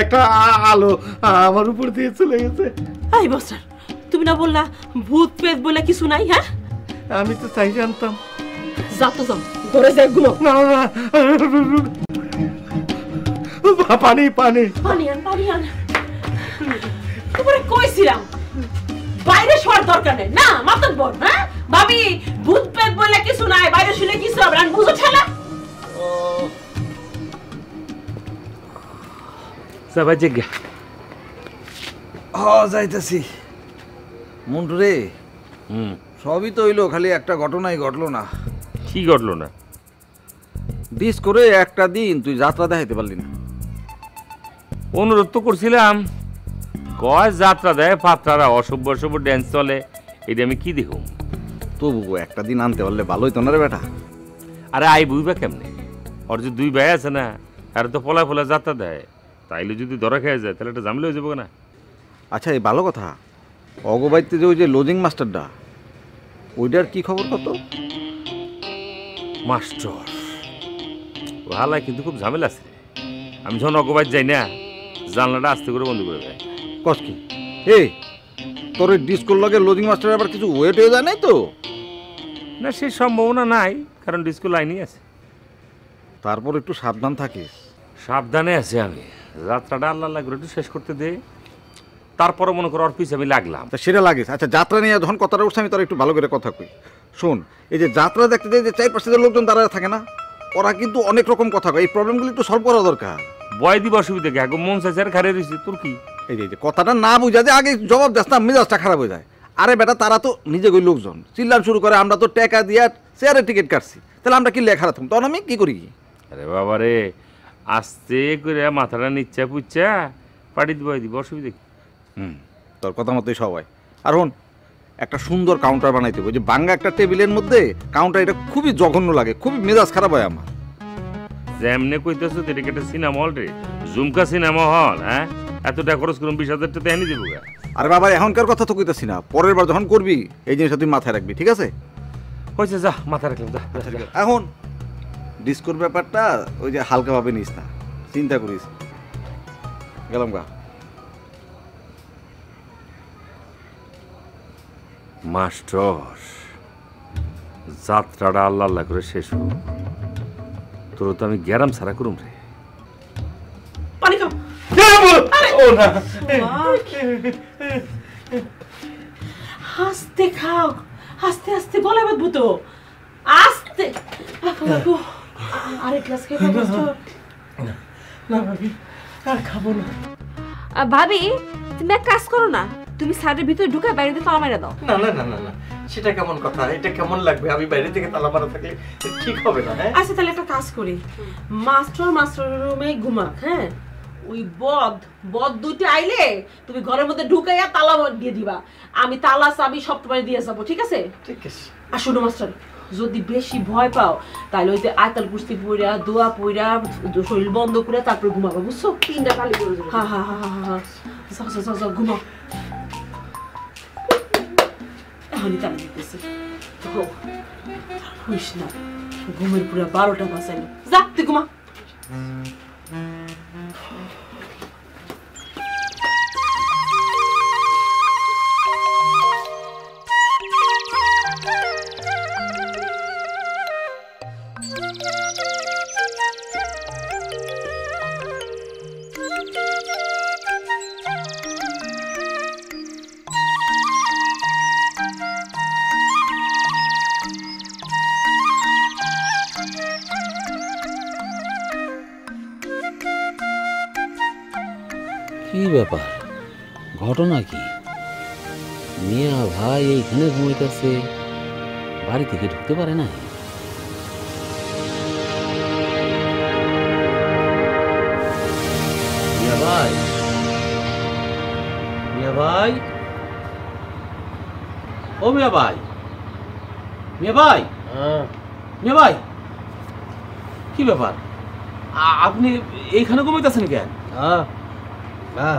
একটা আলো আমার উপর দিয়ে চলে গেছে। তুমি না বললা ভূত প্রেত বলে কিছু নাই? হ্যাঁ, আমি তো তাই জানতাম। যা তো যাও, ঘরে যাই ঘুমো। না না, পানি পানি পানি আন, পানি আন। তোমারে কইছিলাম বাইরে শোয়ার দরকার নেই না মাতব্বর। হ্যাঁ ভাবি, ভূত প্রেত বলে কিছু নাই, বাইরে শুলে কিছু হবে না, বুঝো ঠেলা। সবাই জিজ্ঞা যাইতেছি মন্টু রে। সবই তো হইলো, খালি একটা ঘটনাই ঘটলো না। কি ঘটলো না? ডিস করে একটা দিন তুই যাত্রা দেখাইতে পারলি না। অনুরোধ তো করছিলাম, কয় যাত্রা দেয় পাত্রারা অসভ্য অসভ্য ড্যান্স চলে, এটা আমি কি দেখুম? তবু একটা দিন আনতে পারলে ভালোই তো না রে বেটা। আরে আই বুঝবা কেমনে? ওর যে দুই ভাই আছে না, আর তো পলা পলা যাত্রা দেয়, তাইলে যদি ধরা খেয়ে যায় তাহলে একটা ঝামেলা হয়ে যাবো না? আচ্ছা, এই ভালো কথা, অগবাইতে যে ওই যে লজিং মাস্টারটা, ওইটার কি খবর? কত মাস্টার ভালো, কিন্তু খুব ঝামেলা আছে। আমি যখন অগবাইত যাই না, জানলাটা আস্তে করে বন্ধ করে দেয়। কস কি? এই তোর ডিসকোর লগে লজিং মাস্টার আবার কিছু ওয়েট হয়ে যায় নাই তো? না, সেই সম্ভাবনা নাই, কারণ ডিসকো লাইনই আছে। তারপর একটু সাবধান থাকিস। সাবধানে আছি আমি, যাত্রাটা আল্লাহ আল্লাহ করে একটু শেষ করতে দে, তারপরে মনে করো ওর পিছে আমি লাগলাম। সেটা লাগিস। আচ্ছা, যাত্রা নিয়ে যখন কথাটা উঠছে আমি তোর একটু ভালো করে কথা কই। শোন, এই যে যাত্রা দেখতে যে 4-5 লোকজন দাঁড়ায় থাকে না, ওরা কিন্তু অনেক রকম কথা কয়। এই প্রবলেমগুলো একটু সলভ করা দরকার। বয় দিব অসুবিধা কি? আগে মন চাইছে আর খারে রয়েছে, তোর কি? এই যে কথাটা না বুঝা যে আগে জবাব দাস না, মেজাজটা খারাপ হয়ে যায়। আরে বেটা, তারা তো নিজে ওই লোকজন চিল্লান শুরু করে, আমরা তো টাকা দিয়া চেয়ারের টিকিট কাটছি, তাহলে আমরা কি লেখা রাখতাম? তখন আমি কি করি? আরে বাবা রে, আস্তে করে মাথাটা নিচ্ছা পুচ্ছা পাটি দিব, অসুবিধা কি? তোর কথা মতোই সবাই। আর হন, একটা সুন্দর কাউন্টার বানাইতে হবে, যে বাঙ্গা একটা টেবিলের মধ্যে কাউন্টার, এটা খুবই জঘন্য লাগে, খুবই মেজাজ খারাপ হয় আমার। যেমনে কইতেছো এটা একটা সিনেমা হল রে, ঝুমকা সিনেমা হল। হ্যাঁ, এতটা খরচ করুন, 20,000 টাকা এনে দেবো। আরে বাবা, এখনকার কথা তো কইতাছি না, পরের বার যখন করবি এই জিনিসটা তুই মাথায় রাখবি, ঠিক আছে? হয়েছে, যা মাথায় রাখলাম, যা। এখন ডিসকোর ব্যাপারটা ওই যে হালকাভাবে নিস না, চিন্তা করিস। গেলাম গা। মাস্টার, যাত্রাটা আল্লাহ আল্লাহ করে শেষ হোক, তোর তো আমি গ্যারাম সারা করুম রে। পানি খাও। আস্তে খাও, আস্তে আস্তে গলা বাঁধবো তো, আস্তে। আরেক গ্লাস খেয়ে না ভাবি, আর খাবো না। ভাবি, তুমি এক কাজ করো না, তুমি সাইডের ভিতরে ঢুকে বাইরে তালা মারা দাও। না না না না না, সেটা কেমন কথা? এটা কেমন লাগবে? আমি বাইরে থেকে তালা মারা থাকলে ঠিক হবে না। হ্যাঁ, আচ্ছা তাহলে একটা কাজ করি, মাস্টার রুমে ঘুমাক। হ্যাঁ, ওই বদ দুইটা আইলে তুমি ঘরের মধ্যে ঢুকাইয়া তালা দিয়ে দিবা, আমি তালা চাবি সব তোমার দিয়ে যাবো, ঠিক আছে? ঠিক আছে। আর শুনো মাস্টার, যদি বেশি ভয় পাও তাহলে ওই যে আয়তাল কুস্তি পইরা, দোয়া পইরা, শরীর বন্ধ করে তারপর ঘুমাবো, বুঝছো? 3টা কালি করে দেবো। হ্যাঁ হ্যাঁ হ্যাঁ হ্যাঁ, যাও ঘুমাও। এখনই তালা দিতেছি, হইস না, ঘুমের পুরো 12টা বাজাইল। যা তুই ঘুমা। কি ব্যাপার, ঘটনা কি? মিয়া ভাই এইখানে ঘুমাইতেছে, বাড়ি থেকে ঢুকতে পারে না? মিয়া ভাই, মিয়া ভাই, ও মিয়া ভাই, মিয়া ভাই, মিয়া ভাই, কি ব্যাপার আপনি এইখানে ঘুমাইতেছেন কেন? হ্যাঁ